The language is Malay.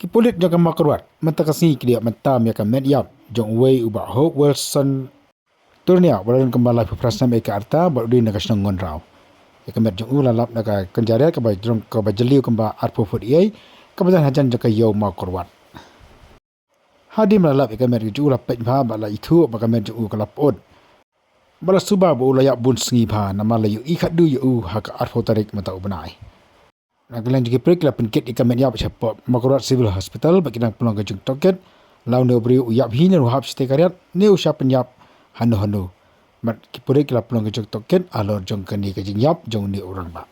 Kipulit jong makarwat mentakasi kidia mentam ya kamet yap jong wei uba Hope Wilson turnia walan kembali perasaan mereka arta baru naga sengon raw. Ya kamet jong lalap naga kenjariat ke bajrong ke bajeliu kemba arpo fut iai kebetulan hajan jaka yau makarwat. Hadi melalap ya kamet jong lapet bah bala itu ba kamet jong kelapot. Bala suba bu layak bun sengi bah nama layu ikat du yu hak arpo tarik mata ubenai. Nagalan juga pergi lapin kit ikan media bercepat Makarwat Civil Hospital bagi nang pulang kejung toket lau ne beri uyap hina ruhap site karyat ne usap penyap hanu mat kipure kila pulang kejung toket alor jong kani kejing yap jong ni orang ba.